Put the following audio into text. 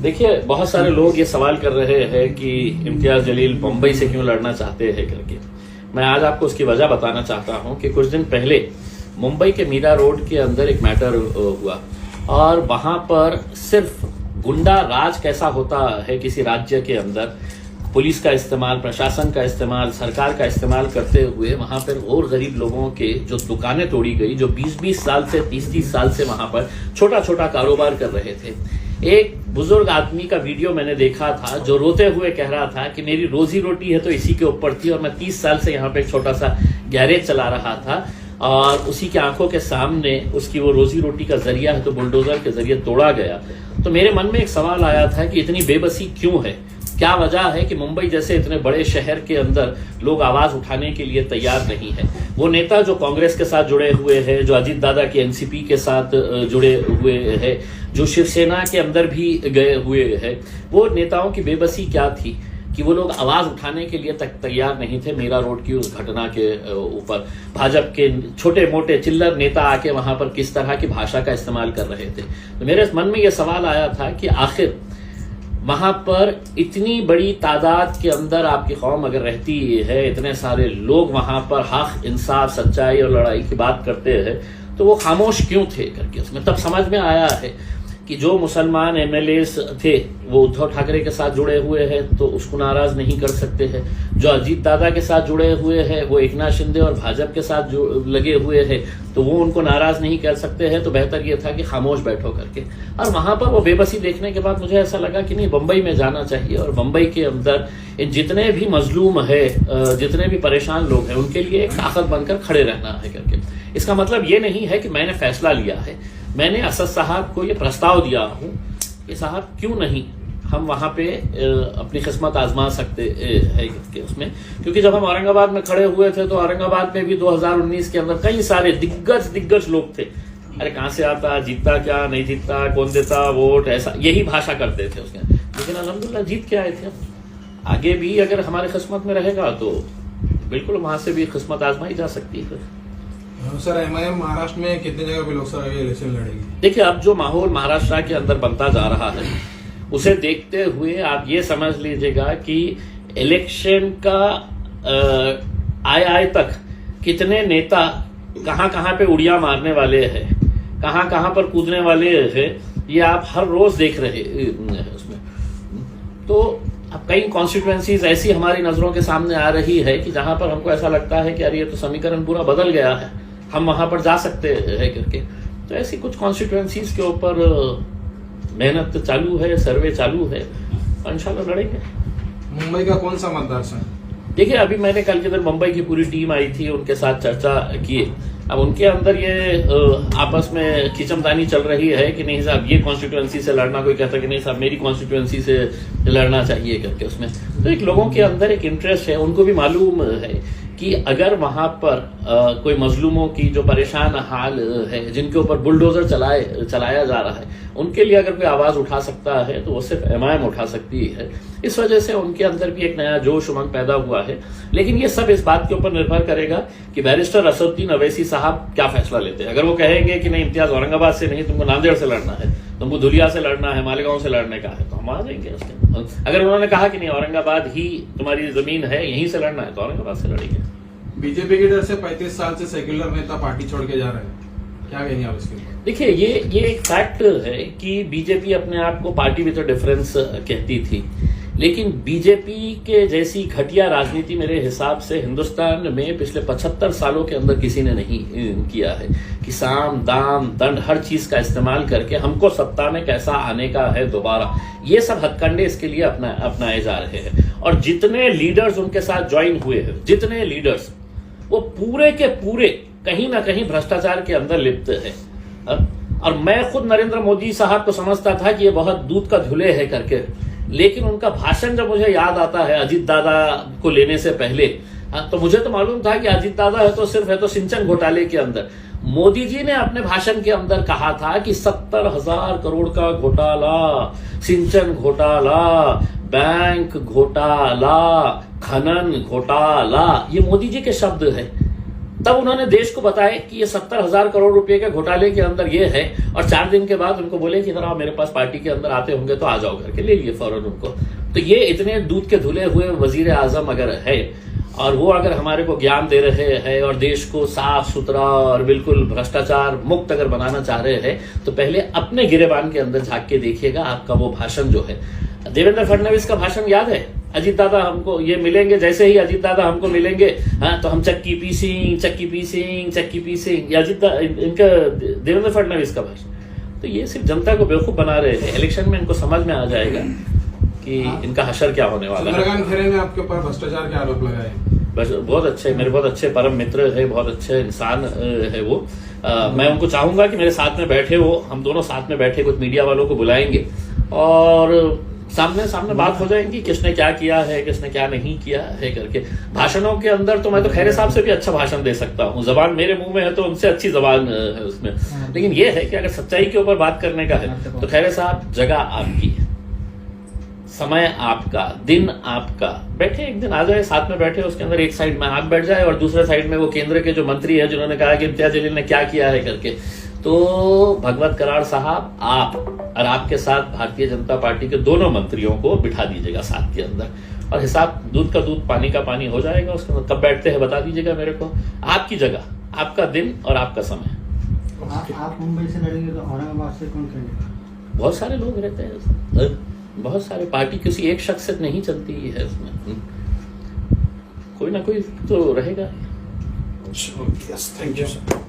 देखिए, बहुत सारे लोग ये सवाल कर रहे हैं कि इम्तियाज जलील मुंबई से क्यों लड़ना चाहते हैं करके। मैं आज आपको उसकी वजह बताना चाहता हूं कि कुछ दिन पहले मुंबई के मीरा रोड के अंदर एक मैटर हुआ और वहां पर सिर्फ गुंडा राज कैसा होता है किसी राज्य के अंदर, पुलिस का इस्तेमाल, प्रशासन का इस्तेमाल, सरकार का इस्तेमाल करते हुए वहां पर और गरीब लोगों के जो दुकानें तोड़ी गई, जो 20-20 साल से 30-30 साल से वहां पर छोटा छोटा कारोबार कर रहे थे। एक बुजुर्ग आदमी का वीडियो मैंने देखा था जो रोते हुए कह रहा था कि मेरी रोजी रोटी है तो इसी के ऊपर थी और मैं 30 साल से यहाँ पे एक छोटा सा गैरेज चला रहा था और उसी के आंखों के सामने उसकी वो रोजी रोटी का जरिया है तो बुलडोजर के जरिए तोड़ा गया। तो मेरे मन में एक सवाल आया था कि इतनी बेबसी क्यों है, क्या वजह है कि मुंबई जैसे इतने बड़े शहर के अंदर लोग आवाज उठाने के लिए तैयार नहीं है। वो नेता जो कांग्रेस के साथ जुड़े हुए हैं, जो अजीत दादा की एनसीपी के साथ जुड़े हुए हैं, जो शिवसेना के अंदर भी गए हुए हैं, वो नेताओं की बेबसी क्या थी कि वो लोग आवाज उठाने के लिए तक तैयार नहीं थे। मीरा रोड की उस घटना के ऊपर भाजपा के छोटे मोटे चिल्लर नेता आके वहां पर किस तरह की भाषा का इस्तेमाल कर रहे थे। तो मेरे मन में यह सवाल आया था कि आखिर वहां पर इतनी बड़ी तादाद के अंदर आपकी कौम अगर रहती है, इतने सारे लोग वहां पर हक, इंसाफ, सच्चाई और लड़ाई की बात करते हैं, तो वो खामोश क्यों थे करके उसमें तब समझ में आया है कि जो मुसलमान एमएलएस थे वो उद्धव ठाकरे के साथ जुड़े हुए हैं तो उसको नाराज नहीं कर सकते हैं, जो अजीत दादा के साथ जुड़े हुए हैं वो एकनाथ शिंदे और भाजपा के साथ लगे हुए हैं तो वो उनको नाराज नहीं कर सकते हैं। तो बेहतर ये था कि खामोश बैठो करके। और वहां पर वो बेबसी देखने के बाद मुझे ऐसा लगा कि नहीं, बंबई में जाना चाहिए और बंबई के अंदर जितने भी मजलूम है, जितने भी परेशान लोग हैं, उनके लिए एक ताकत बनकर खड़े रहना है करके। इसका मतलब ये नहीं है कि मैंने फैसला लिया है, मैंने असद साहब को ये प्रस्ताव दिया हूं कि साहब क्यों नहीं हम वहां पे अपनी किस्मत आजमा सकते हैं उसमें। क्योंकि जब हम औरंगाबाद में खड़े हुए थे तो औरंगाबाद में भी 2019 के अंदर कई सारे दिग्गज लोग थे। अरे कहां से आता, जीतता क्या, नहीं जीतता, कौन देता वोट, ऐसा यही भाषा करते थे उसमें। लेकिन अल्हम्दुलिल्लाह जीत के आए थे। आगे भी अगर हमारे किस्मत में रहेगा तो बिल्कुल वहां से भी किस्मत आजमाई जा सकती है। सर, एमआईएम महाराष्ट्र में कितने जगह पे लोकसभा इलेक्शन लड़ेगी? देखिए, अब जो माहौल महाराष्ट्र के अंदर बनता जा रहा है उसे देखते हुए आप ये समझ लीजिएगा कि इलेक्शन का आय तक कितने नेता कहां पे उड़िया मारने वाले हैं, कहां पर कूदने वाले हैं, ये आप हर रोज देख रहे हैं उसमें। तो अब कई कॉन्स्टिट्यूएंसीज ऐसी हमारी नजरों के सामने आ रही है कि जहां पर हमको ऐसा लगता है कि अरे ये तो समीकरण पूरा बदल गया है, हम वहां पर जा सकते हैं करके। तो ऐसी कुछ कॉन्स्टिट्यूएंसीज के ऊपर मेहनत चालू है, सर्वे चालू है और इंशाल्लाह लड़ेंगे। मुंबई का कौन सा मतदार संघ? देखिए, अभी मैंने कल के दिन मुंबई की पूरी टीम आई थी, उनके साथ चर्चा की। अब उनके अंदर ये आपस में खींचमतानी चल रही है कि नहीं साहब ये कॉन्स्टिट्यूएंसी से लड़ना, कोई कहता कि नहीं साहब मेरी कॉन्स्टिट्यूएंसी से लड़ना चाहिए करके उसमें। तो एक लोगों के अंदर एक इंटरेस्ट है, उनको भी मालूम है कि अगर वहां पर कोई मजलूमों की जो परेशान हाल है, जिनके ऊपर बुलडोजर चलाया जा रहा है, उनके लिए अगर कोई आवाज उठा सकता है तो वो सिर्फ एमआईएम उठा सकती है। इस वजह से उनके अंदर भी एक नया जोश उमंग पैदा हुआ है। लेकिन ये सब इस बात के ऊपर निर्भर करेगा कि बैरिस्टर असदुद्दीन अवैसी साहब क्या फैसला लेते हैं। अगर वो कहेंगे कि नहीं इम्तियाज औरंगाबाद से नहीं, तुमको नांदेड़ से लड़ना है, तुमको धुलिया से लड़ना है, मालेगांव से लड़ने का है, तो हम आ जाएंगे उसके। अगर उन्होंने कहा कि नहीं औरंगाबाद ही तुम्हारी जमीन है, यहीं से लड़ना है, तो औरंगाबाद से लड़ेंगे। बीजेपी के डर से 35 साल से सेक्युलर नेता पार्टी छोड़ के जा रहे हैं, क्या कहेंगे आप इसके ऊपर? देखिए, ये एक फैक्ट है कि बीजेपी अपने आप को पार्टी विद डिफरेंस कहती थी, लेकिन बीजेपी के जैसी घटिया राजनीति मेरे हिसाब से हिंदुस्तान में पिछले 75 सालों के अंदर किसी ने नहीं किया है कि साम दाम दंड हर चीज का इस्तेमाल करके हमको सत्ता में कैसा आने का है दोबारा। ये सब हथकंडे इसके लिए अपनाए जा रहे हैं। और जितने लीडर्स उनके साथ ज्वाइन हुए हैं, जितने लीडर्स, वो पूरे के पूरे कहीं ना कहीं भ्रष्टाचार के अंदर लिप्त है। और मैं खुद नरेंद्र मोदी साहब को समझता था कि ये बहुत दूध का धुले है करके, लेकिन उनका भाषण जब मुझे याद आता है अजीत दादा को लेने से पहले, तो मुझे तो मालूम था कि अजीत दादा है तो सिंचन घोटाले के अंदर। मोदी जी ने अपने भाषण के अंदर कहा था कि 70,000 करोड़ का घोटाला, सिंचन घोटाला, बैंक घोटाला, खनन घोटाला, ये मोदी जी के शब्द है। तब उन्होंने देश को बताया कि ये 70,000 करोड़ रुपए के घोटाले के अंदर ये है, और 4 दिन के बाद उनको बोले कि इधर आओ मेरे पास पार्टी के अंदर आते होंगे तो आ जाओ करके, ले लिए फौरन उनको। तो ये इतने दूध के धुले हुए वजीर आजम अगर है और वो अगर हमारे को ज्ञान दे रहे हैं और देश को साफ सुथरा और बिल्कुल भ्रष्टाचार मुक्त अगर बनाना चाह रहे हैं, तो पहले अपने गिरेबान के अंदर झांक के देखिएगा। आपका वो भाषण जो है, देवेंद्र फडणवीस का भाषण याद है? अजीत दादा हमको ये मिलेंगे, जैसे ही अजीत दादा हमको मिलेंगे, हाँ तो हम चक्की पीसिंग चक्की पीसिंग चक्की पीसिंग, इनका देवेंद्र फडणवीस का भाषण। तो ये सिर्फ जनता को बेवकूफ बना रहे थे। इलेक्शन में इनको समझ में आ जाएगा कि इनका हशर क्या होने वाला है। चंद्रकांत खैरे ने आपके ऊपर भ्रष्टाचार के आरोप लगाए। बस बहुत अच्छे, मेरे बहुत अच्छे परम मित्र है, बहुत अच्छे इंसान है वो। मैं उनको चाहूंगा कि मेरे साथ में बैठे हो, हम दोनों साथ में बैठे, कुछ मीडिया वालों को बुलाएंगे और सामने बात हो जाएगी किसने क्या किया है, किसने क्या नहीं किया है करके। भाषणों के अंदर तो मैं तो खैरे साहब से भी अच्छा भाषण दे सकता हूँ, जबान मेरे मुंह में है तो उनसे अच्छी जबान है उसमें। लेकिन ये है कि अगर सच्चाई के ऊपर बात करने का है तो खैरे साहब, जगह आपकी, समय आपका, दिन आपका, बैठे एक दिन आ जाए, साथ में बैठे, उसके अंदर एक साइड में आप बैठ जाए और दूसरे साइड में वो केंद्र के जो मंत्री है जिन्होंने कहा कि इम्तियाज जलील ने क्या किया है करके। तो भगवत कराड़ साहब, आप और आपके साथ भारतीय जनता पार्टी के दोनों मंत्रियों को बिठा दीजिएगा साथ के अंदर, और हिसाब दूध का दूध पानी का पानी हो जाएगा उसके अंदर। कब बैठते हैं बता दीजिएगा मेरे को, आपकी जगह, आपका दिन और आपका समय। आप मुंबई से लड़ेंगे तो औरंगाबाद से कौन करेगा? बहुत सारे लोग रहते हैं, बहुत सारे, पार्टी किसी एक शख्स से नहीं चलती है उसमें, कोई ना कोई तो रहेगा। Thank you sir.